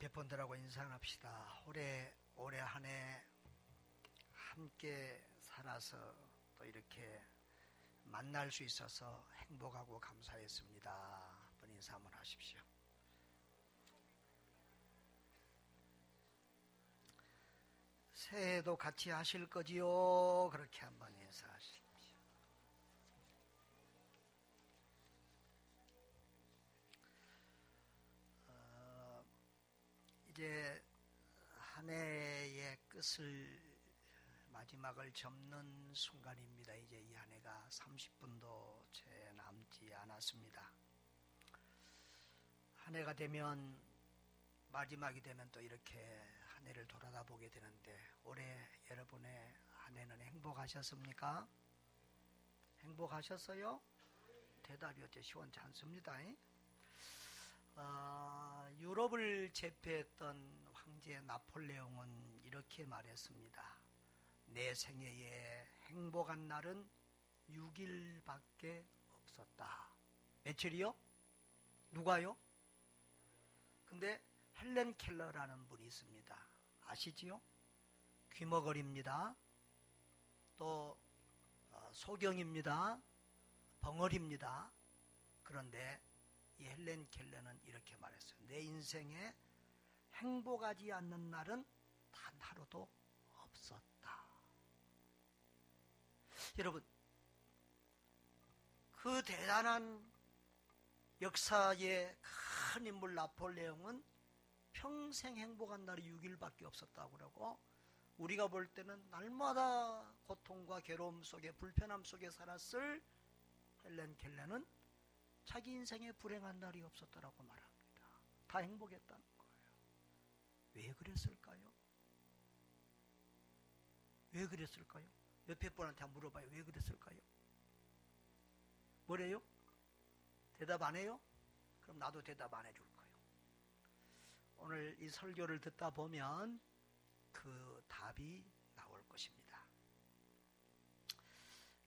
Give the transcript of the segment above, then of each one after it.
백본들하고 인사합시다. 올해 한 해 함께 살아서 또 이렇게 만날 수 있어서 행복하고 감사했습니다. 한번 인사 한번 하십시오. 새해도 같이 하실 거지요? 그렇게 한번 인사하십시오. 이제 한 해의 끝을 마지막을 접는 순간입니다. 이제 이 한 해가 30분도 채 남지 않았습니다. 한 해가 되면 마지막이 되면 또 이렇게 한 해를 돌아다 보게 되는데 올해 여러분의 한 해는 행복하셨습니까? 행복하셨어요? 대답이 어째 시원치 않습니다. 유럽을 제패했던 황제 나폴레옹은 이렇게 말했습니다. 내 생애에 행복한 날은 6일밖에 없었다. 며칠이요? 누가요? 근데 헬렌 켈러라는 분이 있습니다. 아시지요? 귀머거리입니다. 또 소경입니다. 벙어리입니다. 그런데 이 헬렌 켈러는 이렇게 말했어요. 내 인생에 행복하지 않는 날은 단 하루도 없었다. 여러분, 그 대단한 역사의 큰 인물 나폴레옹은 평생 행복한 날이 6일밖에 없었다고 그러고, 우리가 볼 때는 날마다 고통과 괴로움 속에 불편함 속에 살았을 헬렌 켈러는 자기 인생에 불행한 날이 없었다라고 말합니다. 다 행복했다는 거예요. 왜 그랬을까요? 왜 그랬을까요? 옆에 분한테 한번 물어봐요. 왜 그랬을까요? 뭐래요? 대답 안 해요? 그럼 나도 대답 안 해줄 거예요. 오늘 이 설교를 듣다 보면 그 답이 나올 것입니다.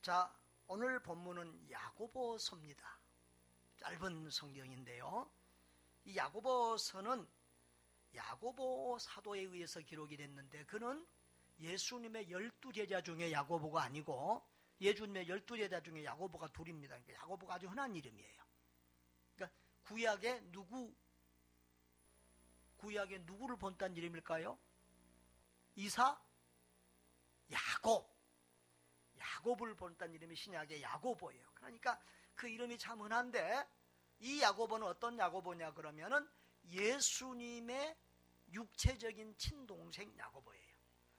자, 오늘 본문은 야고보서입니다. 짧은 성경인데요. 이 야고보서는 야고보 사도에 의해서 기록이 됐는데, 그는 예수님의 12제자 중에 야고보가 아니고 예수님의 12제자 중에 야고보가 둘입니다. 그러니까 야고보가 아주 흔한 이름이에요. 그러니까 구약에 누구를 본딴 이름일까요? 이사? 야곱을 본딴 이름이 신약의 야고보예요. 그러니까 그 이름이 참 흔한데, 이 야고보는 어떤 야고보냐 그러면은 예수님의 육체적인 친동생 야고보예요.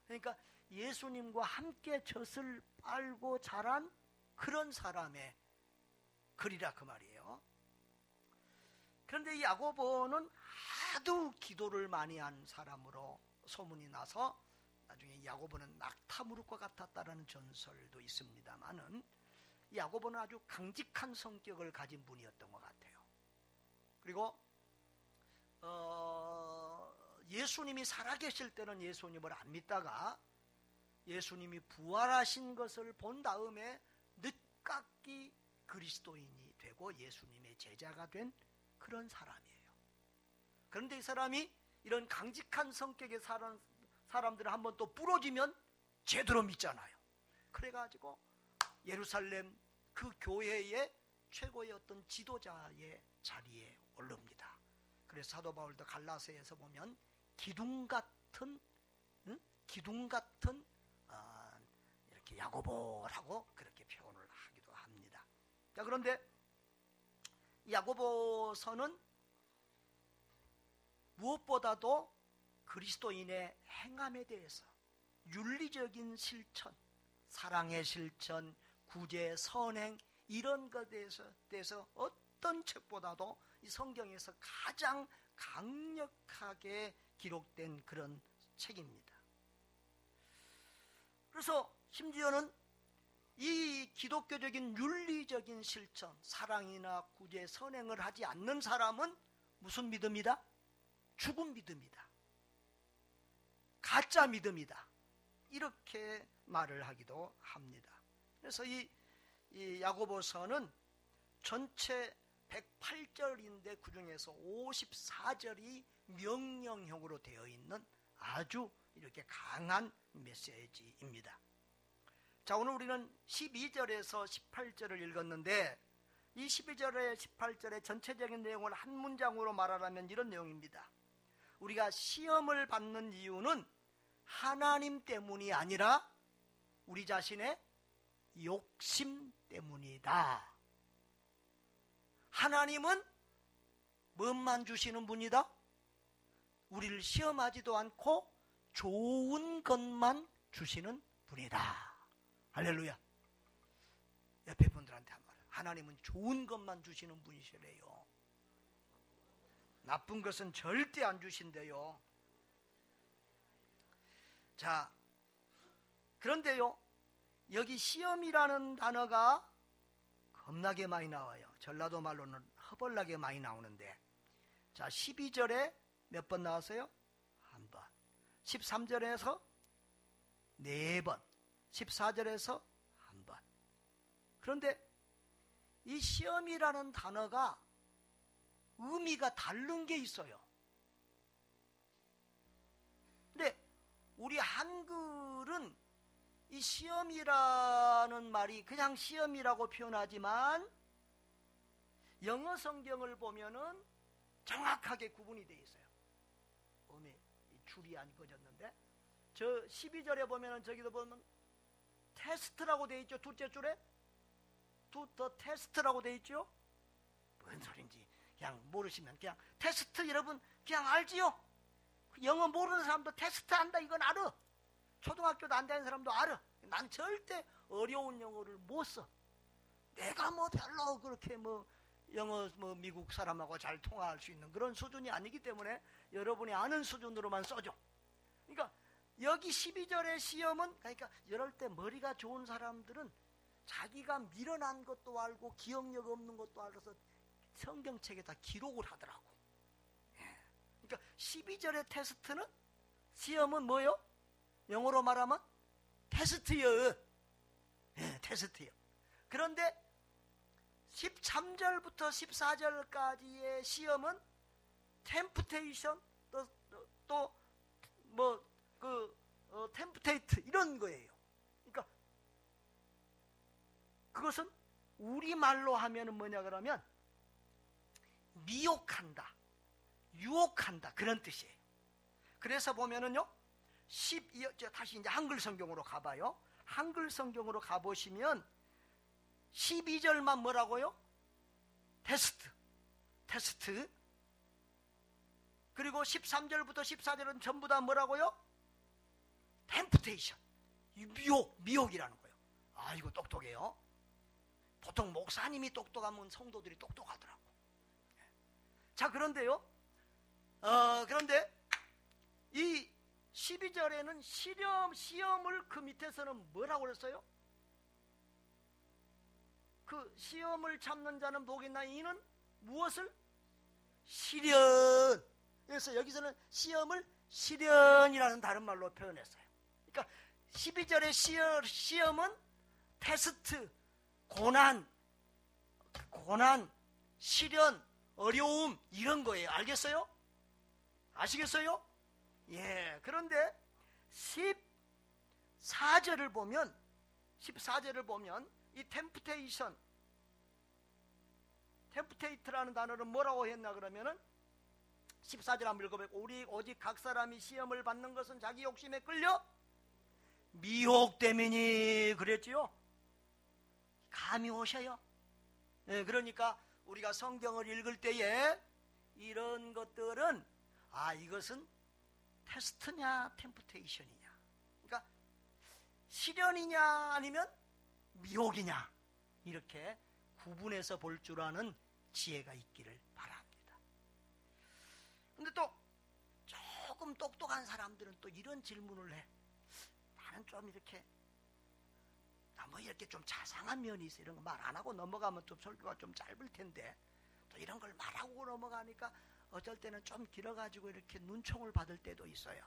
그러니까 예수님과 함께 젖을 빨고 자란 그런 사람의 글이라 그 말이에요. 그런데 이 야고보는 하도 기도를 많이 한 사람으로 소문이 나서 나중에 야고보는 낙타무릇과 같았다라는 전설도 있습니다만은, 야고보는 아주 강직한 성격을 가진 분이었던 것 같아요. 그리고 예수님이 살아계실 때는 예수님을 안 믿다가 예수님이 부활하신 것을 본 다음에 늦깎이 그리스도인이 되고 예수님의 제자가 된 그런 사람이에요. 그런데 이 사람이 이런 강직한 성격의 사람들을 한번 또 부러지면 제대로 믿잖아요. 그래가지고 예루살렘 그 교회의 최고의 어떤 지도자의 자리에 오릅니다. 그래서 사도 바울도 갈라서에서 보면 기둥 같은 이렇게 야고보라고 그렇게 표현을 하기도 합니다. 자, 그런데 야고보서는 무엇보다도 그리스도인의 행함에 대해서 윤리적인 실천, 사랑의 실천, 구제, 선행, 이런 것에 대해서 어떤 책보다도 이 성경에서 가장 강력하게 기록된 그런 책입니다. 그래서 심지어는 이 기독교적인 윤리적인 실천, 사랑이나 구제, 선행을 하지 않는 사람은 무슨 믿음이다? 죽은 믿음이다. 가짜 믿음이다. 이렇게 말을 하기도 합니다. 그래서 이 야고보서는 전체 108절인데 그 중에서 54절이 명령형으로 되어 있는 아주 이렇게 강한 메시지입니다. 자, 오늘 우리는 12절에서 18절을 읽었는데 이 12절에 18절의 전체적인 내용을 한 문장으로 말하라면 이런 내용입니다. 우리가 시험을 받는 이유는 하나님 때문이 아니라 우리 자신의 욕심 때문이다. 하나님은 뭐만 주시는 분이다? 우리를 시험하지도 않고 좋은 것만 주시는 분이다. 할렐루야. 옆에 분들한테 한 말. 하나님은 좋은 것만 주시는 분이시래요. 나쁜 것은 절대 안 주신대요. 자, 그런데요, 여기 시험이라는 단어가 겁나게 많이 나와요. 전라도 말로는 허벌나게 많이 나오는데, 자, 12절에 몇 번 나왔어요? 한 번. 13절에서 4번. 14절에서 한 번. 그런데 이 시험이라는 단어가 의미가 다른 게 있어요. 근데 우리 한글은 이 시험이라는 말이 그냥 시험이라고 표현하지만 영어 성경을 보면은 정확하게 구분이 되어 있어요. 줄이 안 꺼졌는데 저 12절에 보면은 저기도 보면 테스트라고 되어 있죠. 둘째 줄에 더 테스트라고 되어 있죠. 뭔 소린지 그냥 모르시면 그냥 테스트 여러분 그냥 알지요. 영어 모르는 사람도 테스트 한다 이건 알아. 초등학교도 안 다니는 사람도 알아. 난 절대 어려운 영어를 못 써. 내가 뭐 별로 그렇게 뭐 영어 뭐 미국 사람하고 잘 통화할 수 있는 그런 수준이 아니기 때문에 여러분이 아는 수준으로만 써줘. 그러니까 여기 12절의 시험은 그러니까 이럴 때 머리가 좋은 사람들은 자기가 밀어난 것도 알고 기억력 없는 것도 알아서 성경책에다 기록을 하더라고. 그러니까 12절의 테스트는 시험은 뭐요? 영어로 말하면 테스트요. 테스트요. 그런데 13절부터 14절까지의 시험은 템프테이션 템프테이트 이런 거예요. 그러니까 그것은 우리말로 하면은 뭐냐 그러면 미혹한다, 유혹한다 그런 뜻이에요. 그래서 보면은요, 다시 이제 한글 성경으로 가봐요. 한글 성경으로 가보시면 12절만 뭐라고요? 테스트. 그리고 13절부터 14절은 전부 다 뭐라고요? 템프테이션. 미혹이라는 거예요. 아, 이거 똑똑해요. 보통 목사님이 똑똑하면 성도들이 똑똑하더라고. 자, 그런데요. 그런데 이 12절에는 시험을 그 밑에서는 뭐라고 그랬어요? 그 시험을 참는 자는 복이 있나 이는 무엇을? 시련. 그래서 여기서는 시험을 시련이라는 다른 말로 표현했어요. 그러니까 12절의 시험은 테스트, 고난, 시련, 어려움 이런 거예요. 알겠어요? 아시겠어요? 예. 그런데 14절을 보면 이 템프테이트라는 단어는 뭐라고 했나 그러면은 14절 한번 읽어보고 우리 오직 각 사람이 시험을 받는 것은 자기 욕심에 끌려 미혹 때문이니 그랬지요. 감이 오셔요. 네, 그러니까 우리가 성경을 읽을 때에 이런 것들은 이것은 테스트냐 템프테이션이냐, 그러니까 시련이냐 아니면 미혹이냐 이렇게 구분해서 볼 줄 아는 지혜가 있기를 바랍니다. 근데 또 조금 똑똑한 사람들은 또 이런 질문을 해. 나는 좀 이렇게 좀 자상한 면이 있어. 이런 거 말 안 하고 넘어가면 좀 설교가 좀 짧을 텐데 또 이런 걸 말하고 넘어가니까 어쩔 때는 좀 길어가지고 이렇게 눈총을 받을 때도 있어요.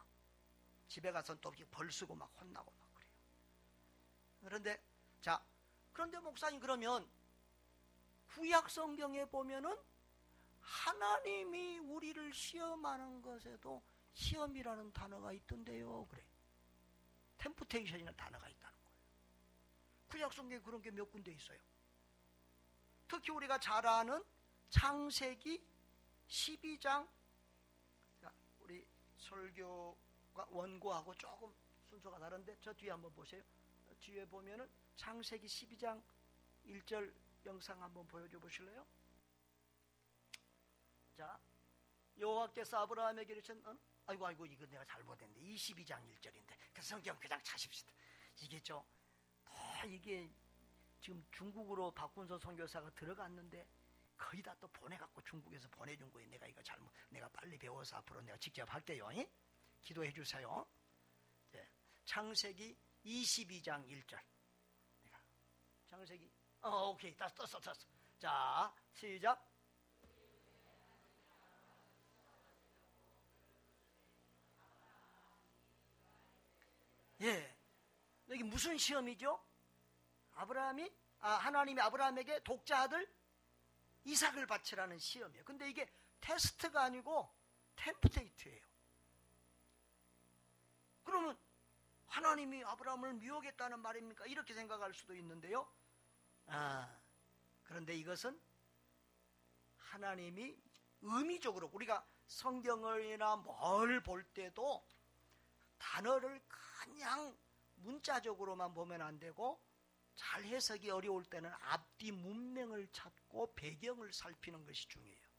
집에 가서는 또 벌 쓰고 막 혼나고 막 그래요. 그런데 목사님 그러면 구약 성경에 보면은 하나님이 우리를 시험하는 것에도 시험이라는 단어가 있던데요. 그래. 템프테이션이라는 단어가 있다는 거예요. 구약 성경에 그런 게 몇 군데 있어요. 특히 우리가 잘 아는 창세기 12장, 우리 설교가 원고하고 조금 순서가 다른데 저 뒤에 한번 보세요. 뒤에 보면은 창세기 12장 1절 영상 한번 보여줘 보실래요? 자, 여호와께서 아브라함에게 이르신 아이고 이거 내가 잘못했는데 22장 1절인데 그 성경 그냥 찾읍시다. 이게 이게 지금 중국으로 박훈서 선교사가 들어갔는데 거의 다 또 보내갖고 중국에서 보내준 거예요. 내가 빨리 배워서 앞으로 내가 직접 할게요. 기도해 주세요. 네. 창세기 22장 1절. 창세기 오케이 다 떴어. 자, 시작. 예, 여기 무슨 시험이죠? 하나님이 아브라함에게 독자 아들 이삭을 바치라는 시험이에요. 근데 이게 테스트가 아니고 템프테이트예요. 그러면 하나님이 아브라함을 미혹했다는 말입니까? 이렇게 생각할 수도 있는데요. 그런데 이것은 하나님이 의미적으로 우리가 성경을이나 뭘 볼 때도 단어를 그냥 문자적으로만 보면 안 되고 잘 해석이 어려울 때는 앞뒤 문맥을 찾고 배경을 살피는 것이 중요해요.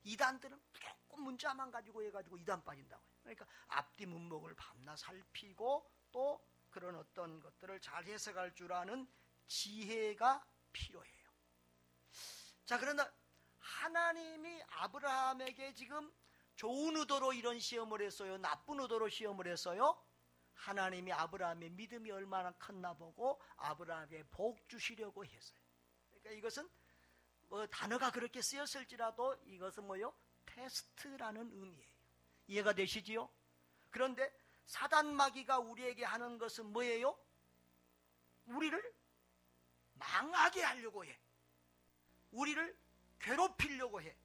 이단들은 무조건 문자만 가지고 해가지고 이단 빠진다고 해요. 그러니까 앞뒤 문맥을 밤낮 살피고 또 그런 어떤 것들을 잘 해석할 줄 아는 지혜가 필요해요. 자, 그런데 하나님이 아브라함에게 지금 좋은 의도로 이런 시험을 했어요? 나쁜 의도로 시험을 했어요? 하나님이 아브라함의 믿음이 얼마나 컸나 보고 아브라함에게 복 주시려고 했어요. 그러니까 이것은 단어가 그렇게 쓰였을지라도 이것은 테스트라는 의미예요. 이해가 되시지요? 그런데 사단 마귀가 우리에게 하는 것은 뭐예요? 우리를 망하게 하려고 해. 우리를 괴롭히려고 해.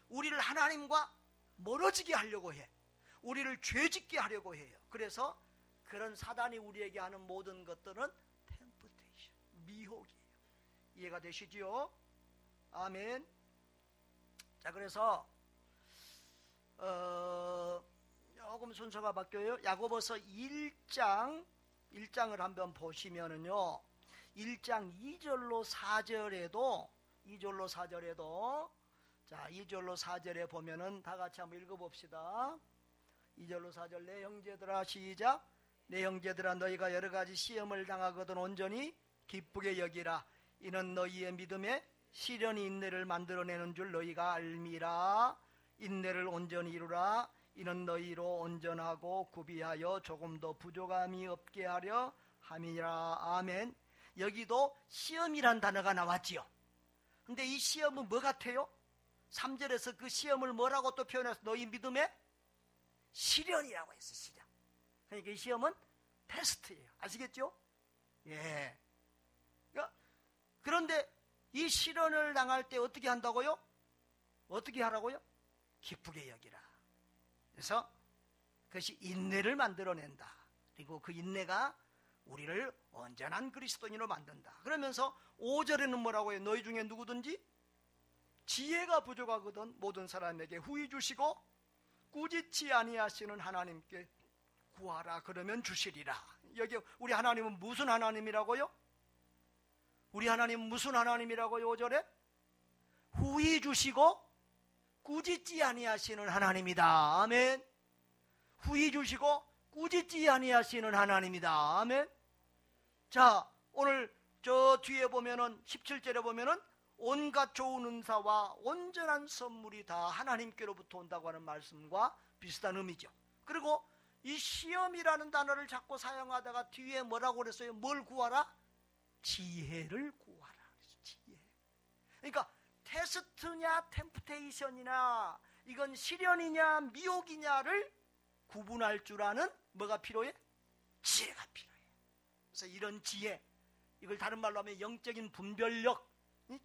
우리를 하나님과 멀어지게 하려고 해. 우리를 죄짓게 하려고 해요. 그래서 그런 사단이 우리에게 하는 모든 것들은 템프테이션, 미혹이에요. 이해가 되시지요? 아멘. 자, 그래서 조금 순서가 바뀌어요. 야고보서 1장을 한번 보시면은요, 1장 2절로 4절에도 자, 2절로 4절에 보면은 다 같이 한번 읽어봅시다. 2절로 4절. 내 형제들아, 시작. 내 형제들아, 너희가 여러 가지 시험을 당하거든 온전히 기쁘게 여기라. 이는 너희의 믿음에 시련이 인내를 만들어내는 줄 너희가 알미라. 인내를 온전히 이루라. 이는 너희로 온전하고 구비하여 조금도 부족함이 없게 하려 함이라. 아멘. 여기도 시험이란 단어가 나왔지요. 근데 이 시험은 뭐 같아요? 3절에서 그 시험을 뭐라고 또 표현해서 너희 믿음에 시련이라고 했어. 시련. 그러니까 이 시험은 테스트예요. 아시겠죠? 예. 그런데 이 시련을 당할 때 어떻게 한다고요? 어떻게 하라고요? 기쁘게 여기라. 그래서 그것이 인내를 만들어낸다. 그리고 그 인내가 우리를 온전한 그리스도인으로 만든다. 그러면서 5절에는 뭐라고 해요? 너희 중에 누구든지 지혜가 부족하거든 모든 사람에게 후히 주시고 꾸짖지 아니하시는 하나님께 구하라. 그러면 주시리라. 여기 우리 하나님은 무슨 하나님이라고요? 우리 하나님은 무슨 하나님이라고요? 5절에 후히 주시고 꾸짖지 아니하시는 하나님이다. 아멘. 후히 주시고 꾸짖지 아니하시는 하나님이다. 아멘. 자, 오늘 저 뒤에 보면은 17절에 보면은 온갖 좋은 은사와 온전한 선물이 다 하나님께로부터 온다고 하는 말씀과 비슷한 의미죠. 그리고 이 시험이라는 단어를 자꾸 사용하다가 뒤에 뭐라고 그랬어요? 뭘 구하라? 지혜를 구하라. 지혜. 그러니까 테스트냐 템프테이션이냐 이건 시련이냐 미혹이냐를 구분할 줄 아는 뭐가 필요해? 지혜가 필요해. 그래서 이런 지혜, 이걸 다른 말로 하면 영적인 분별력,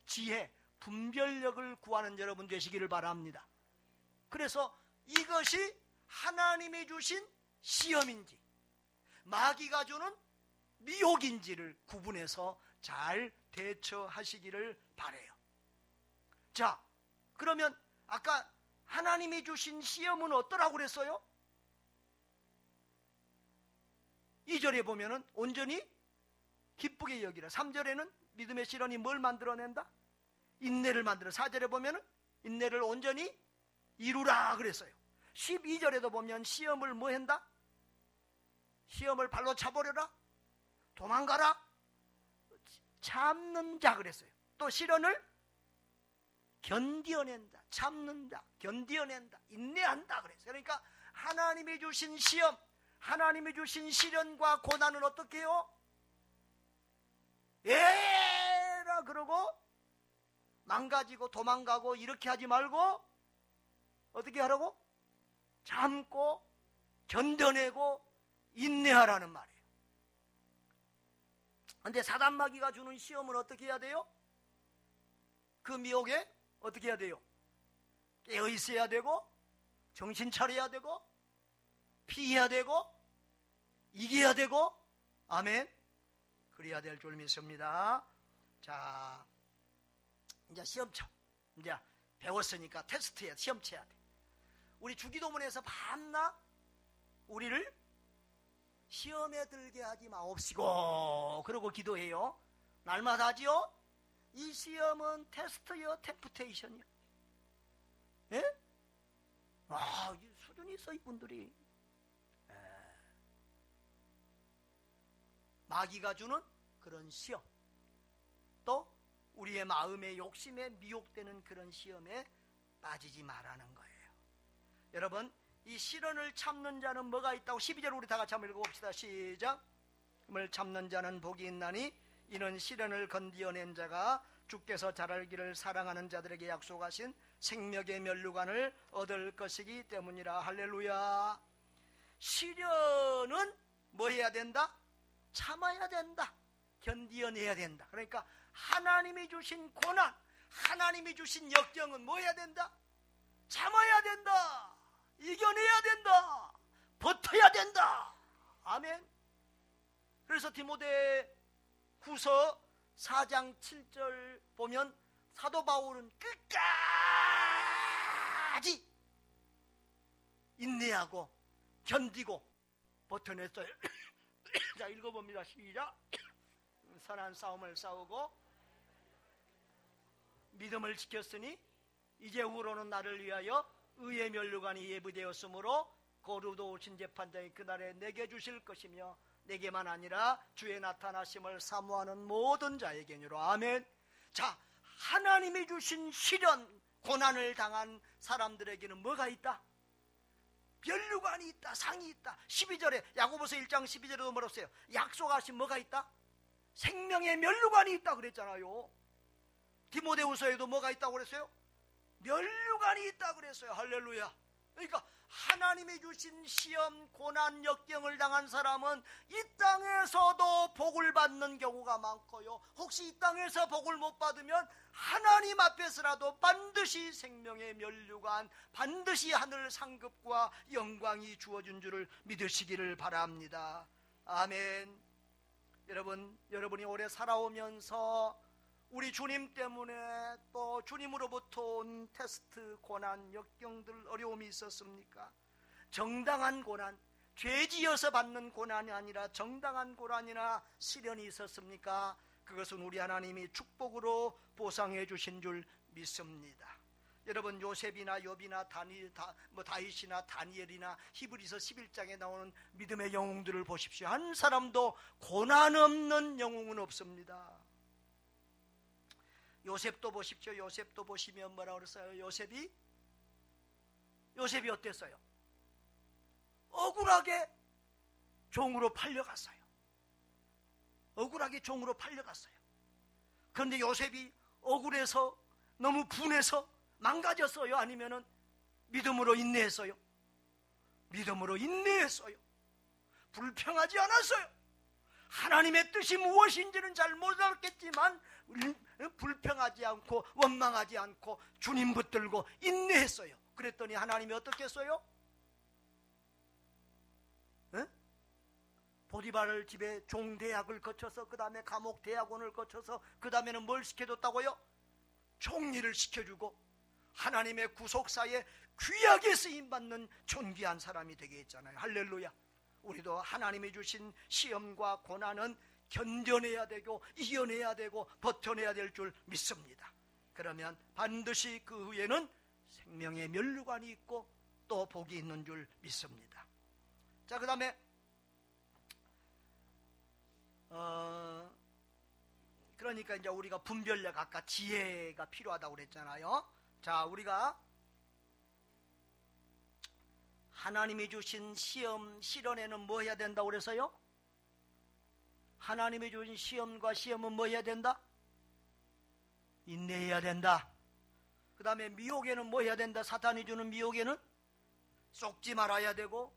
지혜, 분별력을 구하는 여러분 되시기를 바랍니다. 그래서 이것이 하나님이 주신 시험인지 마귀가 주는 미혹인지를 구분해서 잘 대처하시기를 바라요. 자, 그러면 아까 하나님이 주신 시험은 어떠라고 그랬어요? 2절에 보면은 온전히 기쁘게 여기라. 3절에는 믿음의 시련이 뭘 만들어낸다? 인내를 만들어. 4절에 보면은 인내를 온전히 이루라 그랬어요. 12절에도 보면 시험을 뭐 한다? 시험을 발로 차버려라, 도망가라, 참는 자 그랬어요. 또 시련을 견디어낸다, 참는다, 견디어낸다, 인내한다 그랬어요. 그러니까 하나님이 주신 시험, 하나님이 주신 시련과 고난은 어떻게 해요? 에라 그러고 망가지고 도망가고 이렇게 하지 말고 어떻게 하라고? 참고 견뎌내고 인내하라는 말이에요. 그런데 사단마귀가 주는 시험은 어떻게 해야 돼요? 그 미혹에 어떻게 해야 돼요? 깨어 있어야 되고 정신 차려야 되고 피해야 되고 이겨야 되고, 아멘. 그래야 될 줄 믿습니다. 자, 이제 시험 쳐. 이제 배웠으니까 테스트해야, 시험 쳐야 돼. 우리 주기도문에서 밤낮 우리를 시험에 들게 하지 마옵시고 그러고 기도해요. 날마다 하지요. 이 시험은 테스트요, 템프테이션이요. 예? 아, 수준이 있어 이분들이. 마귀가 주는 그런 시험, 또 우리의 마음의 욕심에 미혹되는 그런 시험에 빠지지 말라는 거예요. 여러분, 이 시련을 참는 자는 뭐가 있다고 12절 우리 다 같이 한번 읽어봅시다. 시작. 시험을 참는 자는 복이 있나니 이는 시련을 건디어낸 자가 주께서 잘 알기를 사랑하는 자들에게 약속하신 생명의 면류관을 얻을 것이기 때문이라. 할렐루야. 시련은 뭐 해야 된다? 참아야 된다. 견디어내야 된다. 그러니까 하나님이 주신 고난, 하나님이 주신 역경은 뭐 해야 된다? 참아야 된다. 이겨내야 된다. 버텨야 된다. 아멘. 그래서 디모데 후서 4장 7절 보면 사도 바울은 끝까지 인내하고 견디고 버텨냈어요. 자, 읽어봅니다. 시작. 선한 싸움을 싸우고 믿음을 지켰으니 이제 후로는 나를 위하여 의의 면류관이 예비되었으므로 거룩도 오신 재판장이 그날에 내게 주실 것이며 내게만 아니라 주의 나타나심을 사모하는 모든 자에게니로. 아멘. 자, 하나님이 주신 시련, 고난을 당한 사람들에게는 뭐가 있다? 면류관이 있다, 상이 있다. 12절에 야고보서 1장 12절에도 뭐라고 써요? 약속하신 뭐가 있다? 생명의 면류관이 있다 그랬잖아요. 디모데후서에도 뭐가 있다고 그랬어요? 면류관이 있다 그랬어요. 할렐루야. 그러니까 하나님이 주신 시험, 고난, 역경을 당한 사람은 이 땅에서도 복을 받는 경우가 많고요, 혹시 이 땅에서 복을 못 받으면 하나님 앞에서라도 반드시 생명의 면류관, 반드시 하늘 상급과 영광이 주어진 줄을 믿으시기를 바랍니다. 아멘. 여러분이 오래 살아오면서 우리 주님 때문에 또 주님으로부터 온 테스트, 고난, 역경들, 어려움이 있었습니까? 정당한 고난, 죄지어서 받는 고난이 아니라 정당한 고난이나 시련이 있었습니까? 그것은 우리 하나님이 축복으로 보상해 주신 줄 믿습니다. 여러분, 요셉이나 욥이나 다윗이나 다니엘이나 히브리서 11장에 나오는 믿음의 영웅들을 보십시오. 한 사람도 고난 없는 영웅은 없습니다. 요셉도 보십시오. 요셉도 보시면 뭐라고 그랬어요? 요셉이 어땠어요? 억울하게 종으로 팔려갔어요. 억울하게 종으로 팔려갔어요. 그런데 요셉이 억울해서 너무 분해서 망가졌어요? 아니면은 믿음으로 인내했어요? 믿음으로 인내했어요. 불평하지 않았어요. 하나님의 뜻이 무엇인지는 잘 못 알겠지만 불평하지 않고 원망하지 않고 주님 붙들고 인내했어요. 그랬더니 하나님이 어떻게 했어요? 보디발을 집에 종대학을 거쳐서 그 다음에 감옥 대학원을 거쳐서 그 다음에는 뭘 시켜줬다고요? 총리를 시켜주고 하나님의 구속사에 귀하게 쓰임받는 존귀한 사람이 되게 했잖아요. 할렐루야. 우리도 하나님이 주신 시험과 고난은 견뎌내야 되고 이겨내야 되고 버텨내야 될 줄 믿습니다. 그러면 반드시 그 후에는 생명의 면류관이 있고 또 복이 있는 줄 믿습니다. 자, 그 다음에 그러니까 이제 우리가 분별력, 아까 지혜가 필요하다고 그랬잖아요. 자, 우리가 하나님이 주신 시험, 시련에는 뭐 해야 된다고 그래서요? 하나님이 주신 시험과 시험은 뭐 해야 된다? 인내해야 된다. 그 다음에 미혹에는 뭐 해야 된다? 사탄이 주는 미혹에는 속지 말아야 되고,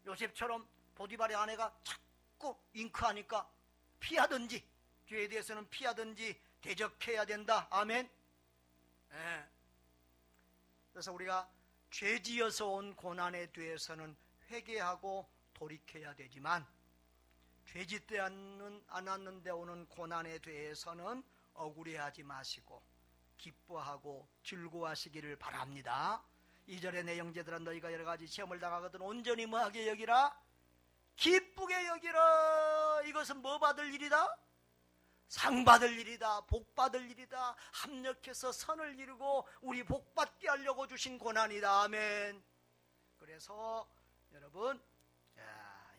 요셉처럼 보디발의 아내가 자꾸 잉크하니까 피하든지, 죄에 대해서는 피하든지 대적해야 된다. 아멘. 네. 그래서 우리가 죄지어서 온 고난에 대해서는 회개하고 돌이켜야 되지만, 죄짓지 않았는데 오는 고난에 대해서는 억울해하지 마시고 기뻐하고 즐거워하시기를 바랍니다. 2절의 내 형제들아, 너희가 여러가지 시험을 당하거든 온전히 뭐하게 여기라? 기쁘게 여기라. 이것은 뭐 받을 일이다? 상 받을 일이다. 복 받을 일이다. 합력해서 선을 이루고 우리 복 받게 하려고 주신 고난이다. 아멘. 그래서 여러분,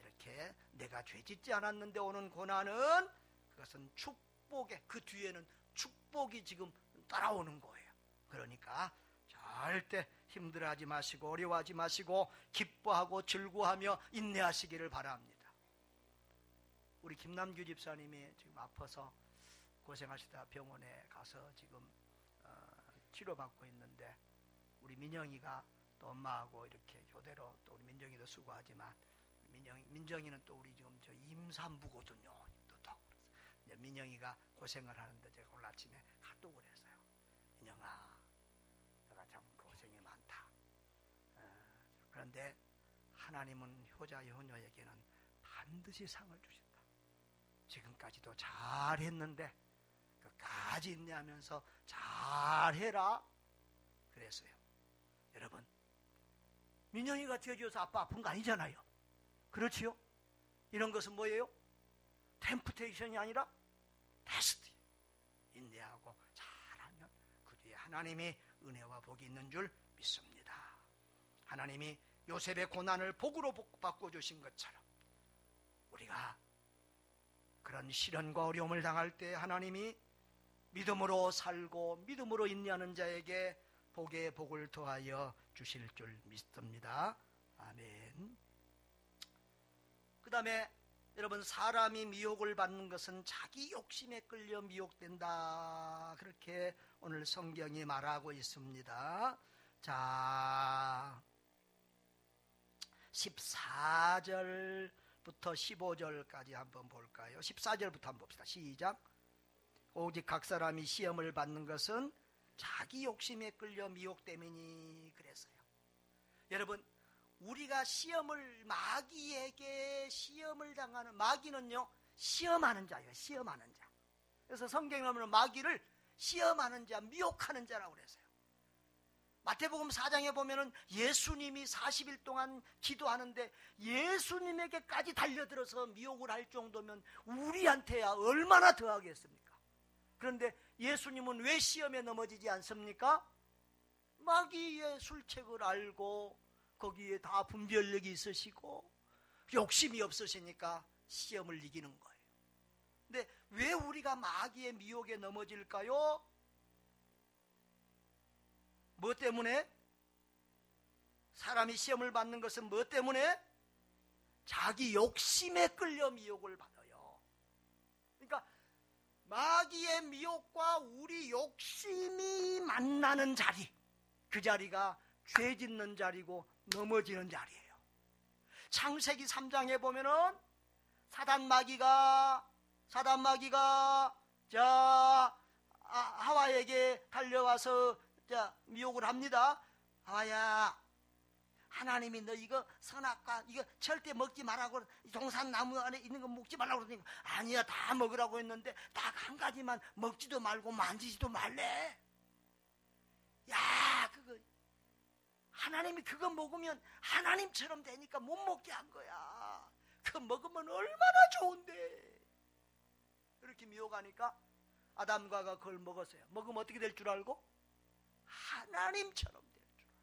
이렇게 내가 죄짓지 않았는데 오는 고난은 그것은 축복에, 그 뒤에는 축복이 지금 따라오는 거예요. 그러니까 절대 힘들어하지 마시고 어려워하지 마시고 기뻐하고 즐거워하며 인내하시기를 바랍니다. 우리 김남규 집사님이 지금 아파서 고생하시다 병원에 가서 지금 치료받고 있는데, 우리 민영이가 또 엄마하고 이렇게 교대로, 또 우리 민정이도 수고하지만 민정이는 또 우리 지금 저 임산부거든요. 또 민영이가 고생을 하는데 제가 오늘 아침에 카톡을 했어요. 민영아, 내가 참 고생이 많다. 그런데 하나님은 효자 효녀에게는 반드시 상을 주신다. 지금까지도 잘했는데 끝까지 인내하면서 잘해라 그랬어요. 여러분, 민영이가 되어줘서 아빠 아픈 거 아니잖아요. 그렇지요? 이런 것은 뭐예요? 템프테이션이 아니라 테스트. 인내하고 잘하면 그 뒤에 하나님이 은혜와 복이 있는 줄 믿습니다. 하나님이 요셉의 고난을 복으로 바꿔주신 것처럼 우리가 그런 시련과 어려움을 당할 때 하나님이 믿음으로 살고 믿음으로 인내하는 자에게 복에 복을 더하여 주실 줄 믿습니다. 아멘. 그 다음에 여러분, 사람이 미혹을 받는 것은 자기 욕심에 끌려 미혹된다. 그렇게 오늘 성경이 말하고 있습니다. 자, 14절부터 15절까지 한번 볼까요? 14절부터 한번 봅시다. 시작. 오직 각 사람이 시험을 받는 것은 자기 욕심에 끌려 미혹됨이니 그랬어요. 여러분, 우리가 마귀에게 시험을 당하는, 마귀는요 시험하는 자예요. 시험하는 자. 그래서 성경에 보면 마귀를 시험하는 자, 미혹하는 자라고 그랬어요. 마태복음 4장에 보면은 예수님이 40일 동안 기도하는데 예수님에게까지 달려들어서 미혹을 할 정도면 우리한테야 얼마나 더 하겠습니까? 그런데 예수님은 왜 시험에 넘어지지 않습니까? 마귀의 술책을 알고 거기에 다 분별력이 있으시고 욕심이 없으시니까 시험을 이기는 거예요. 근데 왜 우리가 마귀의 미혹에 넘어질까요? 뭐 때문에? 사람이 시험을 받는 것은 뭐 때문에? 자기 욕심에 끌려 미혹을 받아요. 그러니까 마귀의 미혹과 우리 욕심이 만나는 자리, 그 자리가 죄 짓는 자리고 넘어지는 자리예요. 창세기 3장에 보면은 사단 마귀가 하와에게 달려와서 미혹을 합니다. 하와야, 하나님이 너 이거 선악과 이거 절대 먹지 말라고, 동산 나무 안에 있는 거 먹지 말라고 그러니까 아니야, 다 먹으라고 했는데 딱 한 가지만 먹지도 말고 만지지도 말래. 야, 그거 하나님이 그거 먹으면 하나님처럼 되니까 못 먹게 한 거야. 그거 먹으면 얼마나 좋은데. 이렇게 미혹하니까 아담과 하와가 그걸 먹었어요. 먹으면 어떻게 될 줄 알고? 하나님처럼 될 줄 알고.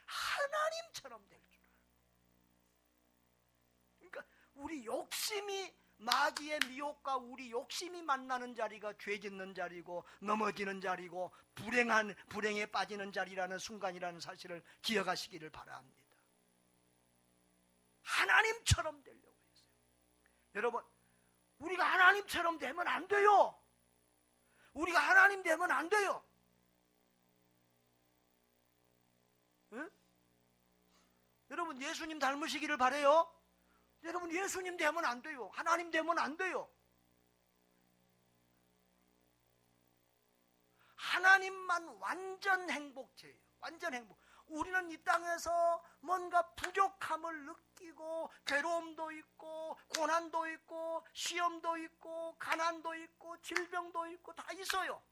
하나님처럼 될 줄 알고. 그러니까 우리 욕심이, 마귀의 미혹과 우리 욕심이 만나는 자리가 죄 짓는 자리고 넘어지는 자리고 불행에 빠지는 자리라는 순간이라는 사실을 기억하시기를 바랍니다. 하나님처럼 되려고 했어요. 여러분, 우리가 하나님처럼 되면 안 돼요. 우리가 하나님 되면 안 돼요. 응? 여러분, 예수님 닮으시기를 바라요. 여러분, 예수님 되면 안 돼요. 하나님 되면 안 돼요. 하나님만 완전 행복체예요. 완전 행복. 우리는 이 땅에서 뭔가 부족함을 느끼고 괴로움도 있고 고난도 있고 시험도 있고 가난도 있고 질병도 있고 다 있어요.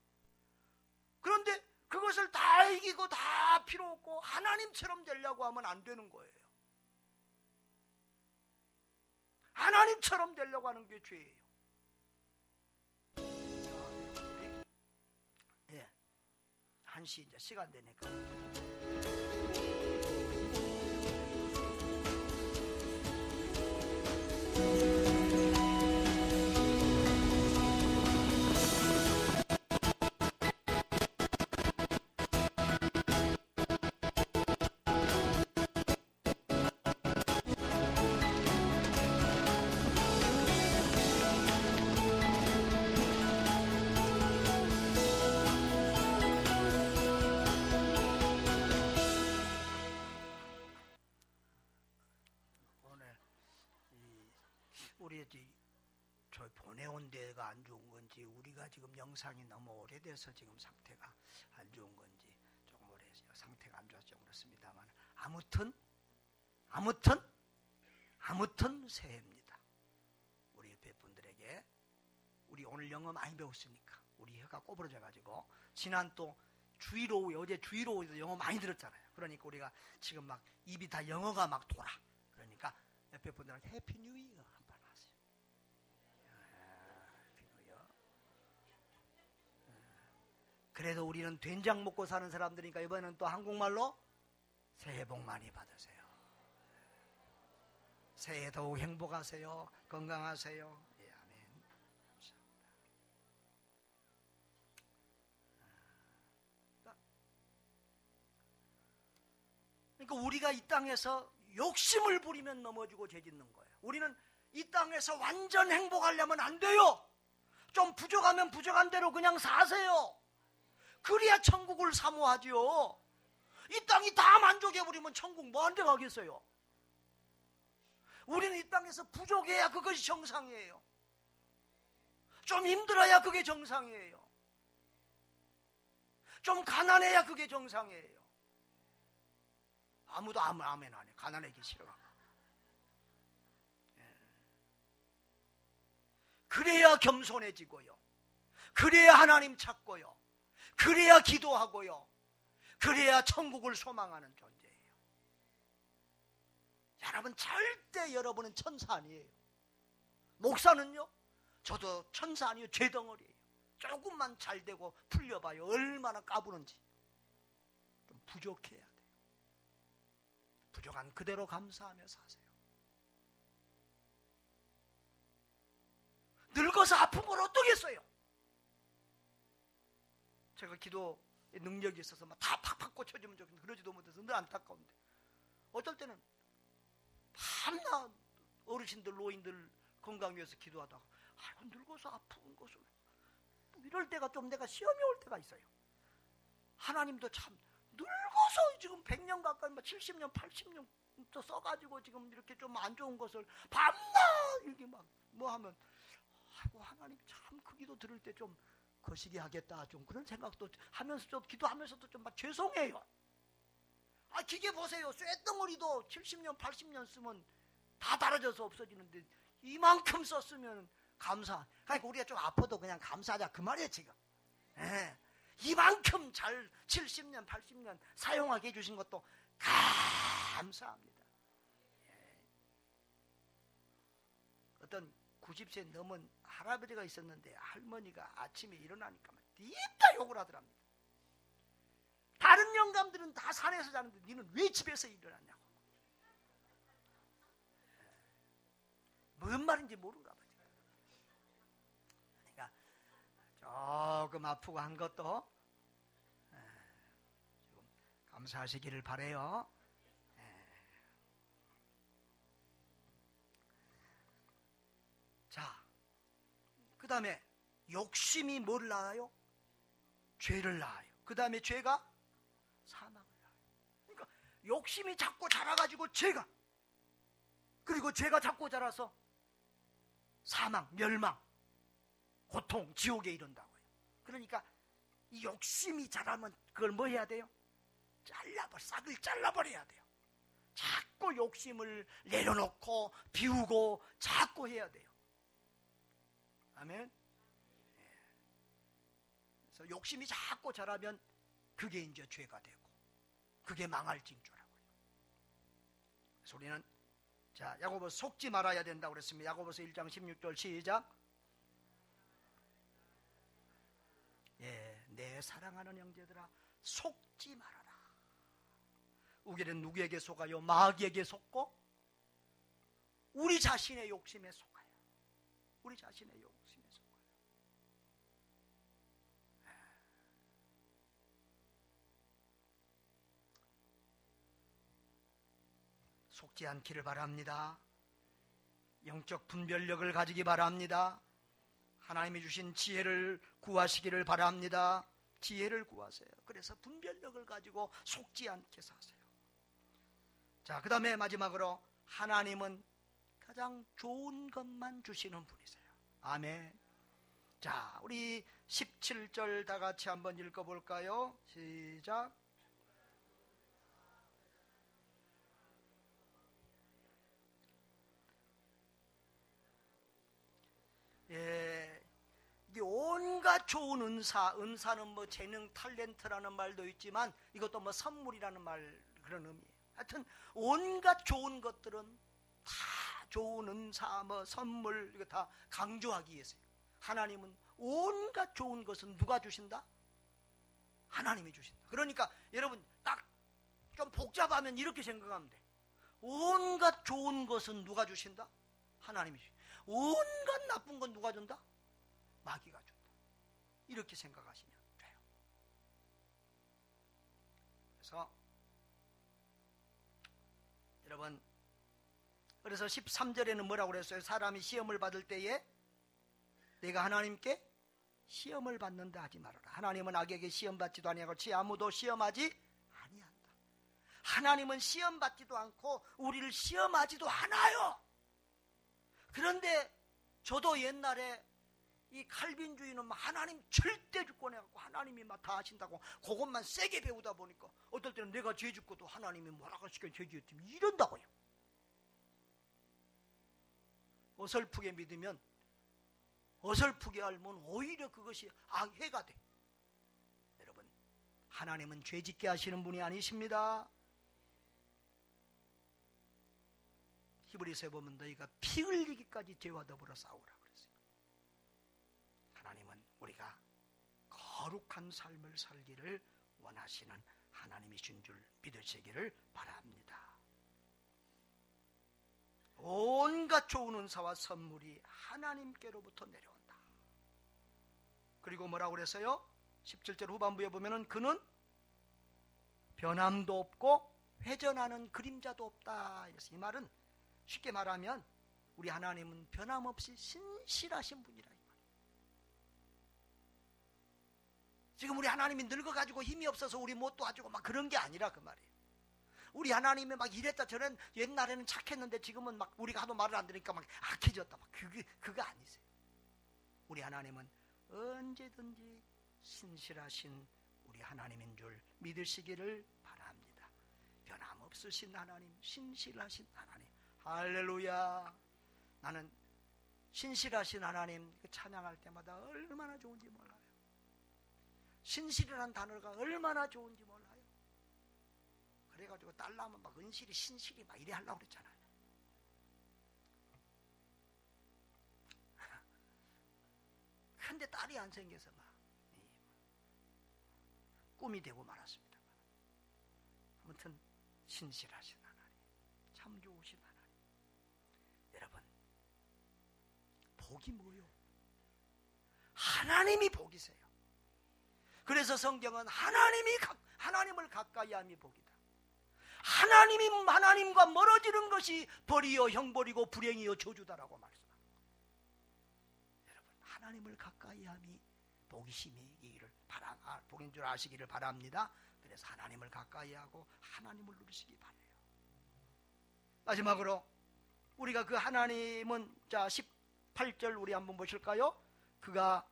그런데 그것을 다 이기고 다 필요 없고 하나님처럼 되려고 하면 안 되는 거예요. 하나님처럼 되려고 하는 게 죄예요. 예, 1시 이제 시간 되니까. 저 보내온 데가 안 좋은 건지 우리가 지금 영상이 너무 오래돼서 지금 상태가 안 좋은 건지 조금 오래 상태가 안 좋아서 좀 그렇습니다만 아무튼 새해입니다. 우리 옆에 분들에게 우리 오늘 영어 많이 배웠으니까 우리 혀가 꼬부러져 가지고 지난 또 주일오후에 어제 주일오후에도 영어 많이 들었잖아요. 그러니까 우리가 지금 막 입이 다 영어가 막 돌아. 그러니까 옆에 분들한테 해피 뉴 이어 한번 하세요. 그래도 우리는 된장 먹고 사는 사람들이니까 이번에는 또 한국말로 새해 복 많이 받으세요. 새해 더욱 행복하세요. 건강하세요. 예, 아멘. 그러니까 우리가 이 땅에서 욕심을 부리면 넘어지고 죄 짓는 거예요. 우리는 이 땅에서 완전 행복하려면 안 돼요. 좀 부족하면 부족한 대로 그냥 사세요. 그래야 천국을 사모하지요. 이 땅이 다 만족해버리면 천국 뭐한테 가겠어요? 우리는 이 땅에서 부족해야 그것이 정상이에요. 좀 힘들어야 그게 정상이에요. 좀 가난해야 그게 정상이에요. 아무도 아멘 안 해. 가난하기 싫어. 그래야 겸손해지고요. 그래야 하나님 찾고요. 그래야 기도하고요. 그래야 천국을 소망하는 존재예요. 여러분, 절대 여러분은 천사 아니에요. 목사는요, 저도 천사 아니에요. 죄덩어리예요. 조금만 잘 되고 풀려봐요. 얼마나 까부는지. 좀 부족해야 돼요. 부족한 그대로 감사하며 사세요. 늙어서 아픔을 어떻겠어요? 제가 기도 능력이 있어서 막 다 팍팍 꽂혀주면 좋겠는데 그러지도 못해서 늘 안타까운데 어떨 때는 밤낮 어르신들 노인들 건강 위해서 기도하다가 늙어서 아픈 것을 이럴 때가 좀 내가 시험이 올 때가 있어요. 하나님도 참 늙어서 지금 100년 가까이 70년 80년 또 써가지고 지금 이렇게 좀 안 좋은 것을 밤낮 이렇게 막 뭐 하면 아이고 하나님 참 그 기도 들을 때 좀 거시기 하겠다, 좀 그런 생각도 하면서 좀 기도하면서도 좀 막 죄송해요. 기계 보세요. 쇳덩어리도 70년 80년 쓰면 다 달아져서 없어지는데 이만큼 썼으면 그러니까 우리가 좀 아파도 그냥 감사하자 그 말이에요 지금. 예. 이만큼 잘 70년 80년 사용하게 해주신 것도 감사합니다. 예. 어떤 90세 넘은 할아버지가 있었는데 할머니가 아침에 일어나니까 딥다 욕을 하더랍니다. 다른 영감들은 다 산에서 자는데 너는 왜 집에서 일어났냐고. 뭔 말인지 모르는가 봐. 그러니까 조금 아프고 한 것도 좀 감사하시기를 바라요. 자, 그 다음에 욕심이 뭘 낳아요? 죄를 낳아요. 그 다음에 죄가 사망을 낳아요. 그러니까 욕심이 자꾸 자라가지고 그리고 죄가 자꾸 자라서 사망, 멸망, 고통, 지옥에 이른다고요. 그러니까 이 욕심이 자라면 그걸 뭐 해야 돼요? 싹을 잘라버려야 돼요. 자꾸 욕심을 내려놓고 비우고 자꾸 해야 돼요. 아멘. 그래서 욕심이 자꾸 자라면 그게 이제 죄가 되고 그게 망할 징조라고요. 그래서 우리는 야고보서 속지 말아야 된다고 그랬습니다. 야고보서 1장 16절 시작. 내 사랑하는 형제들아 속지 말아라. 우리는 누구에게 속아요? 마귀에게 속고 우리 자신의 욕심에 속아요. 우리 자신의 욕심에 속아요. 속지 않기를 바랍니다. 영적 분별력을 가지기 바랍니다. 하나님이 주신 지혜를 구하시기를 바랍니다. 지혜를 구하세요. 그래서 분별력을 가지고 속지 않게 사세요. 자, 그 다음에 마지막으로 하나님은 가장 좋은 것만 주시는 분이세요. 아멘. 자, 우리 17절 다 같이 한번 읽어볼까요? 시작. 이게 온갖 좋은 은사는 뭐 재능, 탤런트라는 말도 있지만 이것도 뭐 선물이라는 말, 그런 의미예요. 하여튼 온갖 좋은 것들은 다 좋은 은사, 뭐 선물, 이거 다 강조하기 위해서요. 하나님은 온갖 좋은 것은 누가 주신다? 하나님이 주신다. 그러니까 여러분 딱 좀 복잡하면 이렇게 생각하면 돼. 온갖 좋은 것은 누가 주신다? 하나님이 주신다. 온갖 나쁜 건 누가 준다? 마귀가 준다. 이렇게 생각하시면 돼요. 그래서 여러분, 그래서 13절에는 뭐라고 그랬어요? 사람이 시험을 받을 때에 내가 하나님께 시험을 받는다 하지 말아라. 하나님은 악에게 시험 받지도 아니하고 지 아무도 시험하지 아니한다. 하나님은 시험 받지도 않고 우리를 시험하지도 않아요. 그런데 저도 옛날에 이 칼빈주의는 하나님 절대 주권해갖고 하나님이 막 다 하신다고 그것만 세게 배우다 보니까 어떨 때는 내가 죄 짓고도 하나님이 뭐라고 시켜 죄 지었지 이런다고요. 어설프게 믿으면, 어설프게 알면 오히려 그것이 해가 돼. 여러분, 하나님은 죄 짓게 하시는 분이 아니십니다. 히브리서에 보면 너희가 피 흘리기까지 죄와 더불어 싸우라 그랬어요. 하나님은 우리가 거룩한 삶을 살기를 원하시는 하나님이신 줄 믿으시기를 바랍니다. 온갖 좋은 은사와 선물이 하나님께로부터 내려온다. 그리고 뭐라고 그랬어요? 17절 후반부에 보면은 그는 변함도 없고 회전하는 그림자도 없다. 이 말은 쉽게 말하면 우리 하나님은 변함없이 신실하신 분이라. 지금 우리 하나님이 늙어가지고 힘이 없어서 우리 못 도와주고 막 그런 게 아니라 그 말이에요. 우리 하나님이 막 이랬다 저랬다, 옛날에는 착했는데 지금은 막 우리가 하도 말을 안 들으니까 막 악해졌다. 막 그거 아니세요. 우리 하나님은 언제든지 신실하신 우리 하나님인 줄 믿으시기를 바랍니다. 변함없으신 하나님, 신실하신 하나님. 할렐루야. 나는 신실하신 하나님 찬양할 때마다 얼마나 좋은지 몰라요. 신실이라는 단어가 얼마나 좋은지 몰라요. 그래가지고 딸 낳으면 막 은실이 신실이 막 이래 하려고 그랬잖아요. 근데 딸이 안 생겨서 막 꿈이 되고 말았습니다. 아무튼 신실하신 하나님, 참 좋으신 하나님. 여러분, 복이 뭐요? 하나님이 복이세요. 그래서 성경은 하나님을 가까이 함이 복이다. 하나님과 멀어지는 것이 벌이요 형벌이고 불행이요 저주다라고 말씀합니다. 여러분, 하나님을 가까이 함이 복이시기를 복인 줄 아시기를 바랍니다. 그래서 하나님을 가까이 하고 하나님을 누리시기 바래요. 마지막으로 우리가 그 하나님은, 자 18절 우리 한번 보실까요? 그가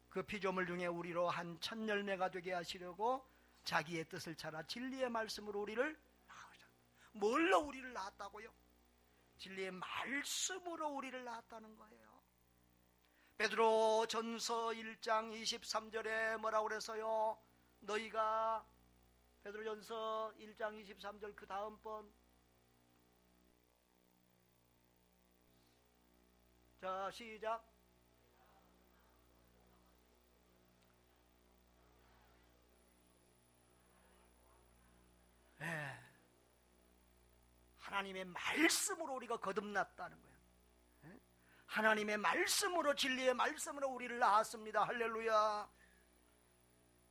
그 피조물 중에 우리로 한 첫 열매가 되게 하시려고 자기의 뜻을 찾아 진리의 말씀으로 우리를 낳으셨다. 뭘로 우리를 낳았다고요? 진리의 말씀으로 우리를 낳았다는 거예요. 베드로 전서 1장 23절에 뭐라고 그랬어요? 너희가, 베드로 전서 1장 23절 그 다음 번, 자 시작. 네. 하나님의 말씀으로 우리가 거듭났다는 거예요. 네? 하나님의 말씀으로, 진리의 말씀으로 우리를 낳았습니다. 할렐루야.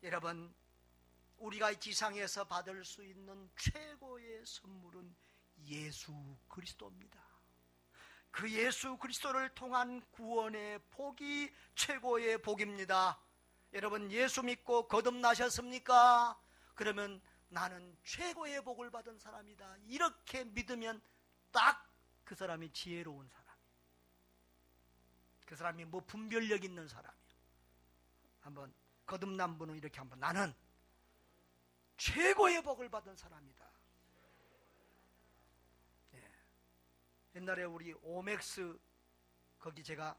여러분, 우리가 이 지상에서 받을 수 있는 최고의 선물은 예수 그리스도입니다. 그 예수 그리스도를 통한 구원의 복이 최고의 복입니다. 여러분, 예수 믿고 거듭나셨습니까? 그러면 나는 최고의 복을 받은 사람이다. 이렇게 믿으면 딱 그 사람이 지혜로운 사람, 그 사람이 뭐 분별력 있는 사람이야. 한번 거듭난 분은 이렇게 한번, 나는 최고의 복을 받은 사람이다. 예. 옛날에 우리 오맥스 거기 제가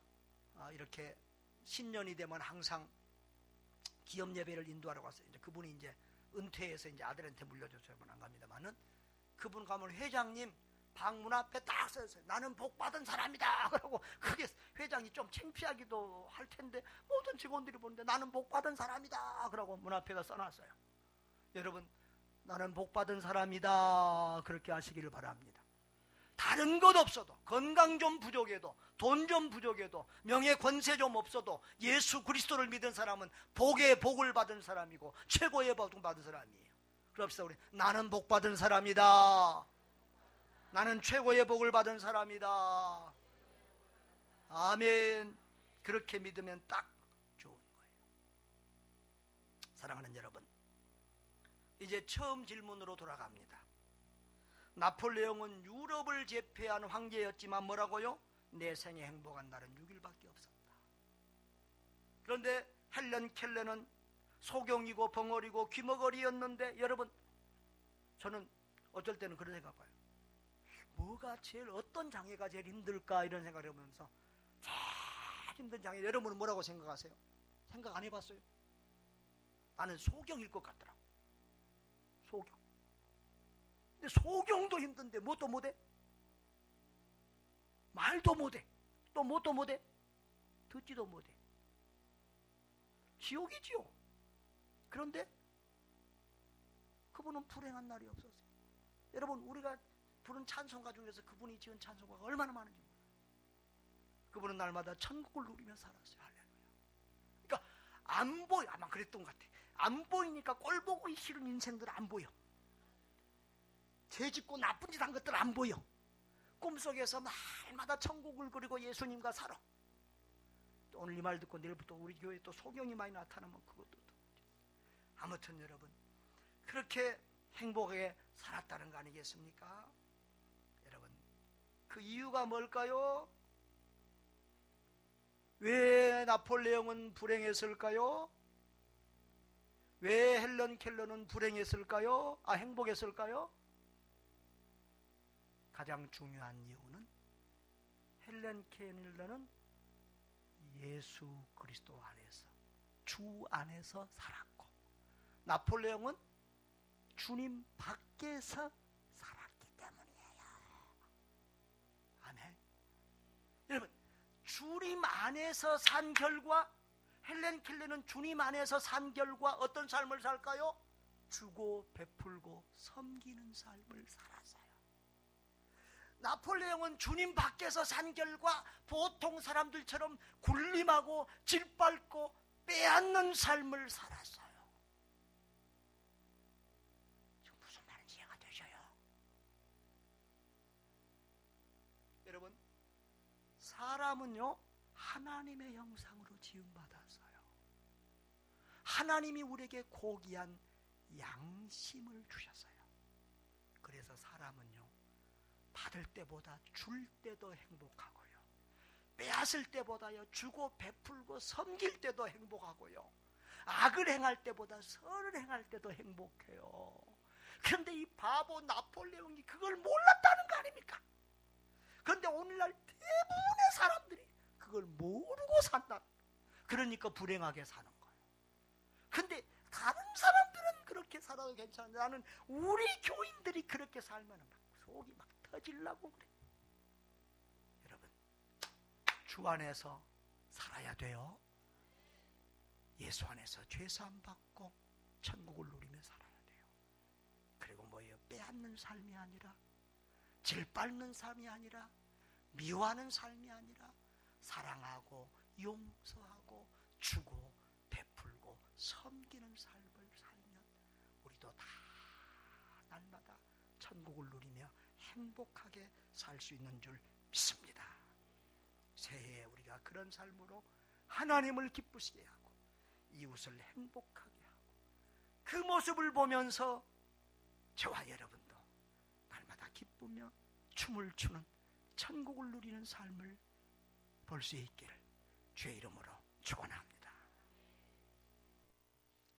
이렇게 신년이 되면 항상 기업 예배를 인도하러 갔어요. 이제 그분이 이제 은퇴해서 이제 아들한테 물려줘서는 안 갑니다만은, 그분 가면 회장님 방문 앞에 딱 써있어요. 나는 복 받은 사람이다. 그러고, 그게 회장이 좀 창피하기도 할 텐데 모든 직원들이 보는데 나는 복 받은 사람이다. 그러고 문 앞에다 써놨어요. 여러분, 나는 복 받은 사람이다. 그렇게 하시기를 바랍니다. 다른 것 없어도, 건강 좀 부족해도, 돈 좀 부족해도, 명예 권세 좀 없어도 예수 그리스도를 믿은 사람은 복의 복을 받은 사람이고 최고의 복을 받은 사람이에요. 그럽시다. 우리 나는 복 받은 사람이다. 나는 최고의 복을 받은 사람이다. 아멘. 그렇게 믿으면 딱 좋은 거예요. 사랑하는 여러분, 이제 처음 질문으로 돌아갑니다. 나폴레옹은 유럽을 제패한 황제였지만 뭐라고요? 내 생에 행복한 날은 6일밖에 없었다. 그런데 헬렌 켈레는 소경이고 벙어리고 귀머거리였는데, 여러분, 저는 어쩔 때는 그런 생각 봐요. 뭐가 제일, 어떤 장애가 제일 힘들까 이런 생각을 해보면서 제일 힘든 장애, 여러분은 뭐라고 생각하세요? 생각 안 해봤어요? 나는 소경일 것 같더라고. 소경. 근데 소경도 힘든데 뭣도 못해? 말도 못해. 또 뭣도 못해? 듣지도 못해. 지옥이지요. 그런데 그분은 불행한 날이 없었어요. 여러분, 우리가 부른 찬송가 중에서 그분이 지은 찬송가가 얼마나 많은지 몰라요. 그분은 날마다 천국을 누리며 살았어요. 할렐루야. 그러니까 안 보여. 아마 그랬던 것 같아. 안 보이니까 꼴 보기 싫은 인생들 안 보여. 죄 짓고 나쁜 짓 한 것들 안 보여. 꿈속에서 날마다 천국을 그리고 예수님과 살아. 또 오늘 이 말 듣고 내일부터 우리 교회에 또 소경이 많이 나타나면 그것도 또. 아무튼 여러분, 그렇게 행복하게 살았다는 거 아니겠습니까? 여러분, 그 이유가 뭘까요? 왜 나폴레옹은 불행했을까요? 왜 헬런 켈러는 불행했을까요? 행복했을까요? 가장 중요한 이유는 헬런 켈러는 예수 그리스도 안에서, 주 안에서 살았고, 나폴레옹은 주님 밖에서 살았기 때문이에요. 아멘. 여러분, 주님 안에서 산 결과, 헬렌 켈러는 주님 안에서 산 결과 어떤 삶을 살까요? 주고 베풀고 섬기는 삶을 살았어요. 나폴레옹은 주님 밖에서 산 결과 보통 사람들처럼 굴림하고 질밟고 빼앗는 삶을 살았어요. 지금 무슨 말인지 이해가 되셔요? 여러분, 사람은요 하나님의 형상으로 지음받았어요. 하나님이 우리에게 고귀한 양심을 주셨어요. 그래서 사람은요 받을 때보다 줄 때도 행복하고요, 빼앗을 때보다요 주고 베풀고 섬길 때도 행복하고요, 악을 행할 때보다 선을 행할 때도 행복해요. 그런데 이 바보 나폴레옹이 그걸 몰랐다는 거 아닙니까? 그런데 오늘날 대부분의 사람들이 그걸 모르고 산다. 그러니까 불행하게 사는 거예요. 근데 다른 사람들은 그렇게 살아도 괜찮은데 나는 우리 교인들이 그렇게 살면 막 속이 막 터지려고 그래. 여러분, 주 안에서 살아야 돼요. 예수 안에서 죄사함 받고 천국을 누리며 살아야 돼요. 그리고 뭐예요? 빼앗는 삶이 아니라, 질밟는 삶이 아니라, 미워하는 삶이 아니라 사랑하고 용서하고 주고 베풀고 섬기는 삶을 살면 우리도 다 날마다 천국을 누리며 행복하게 살 수 있는 줄 믿습니다. 새해에 우리가 그런 삶으로 하나님을 기쁘시게 하고 이웃을 행복하게 하고 그 모습을 보면서 저와 여러분도 날마다 기쁘며 춤을 추는 천국을 누리는 삶을 볼 수 있기를 주의 이름으로 축원합니다.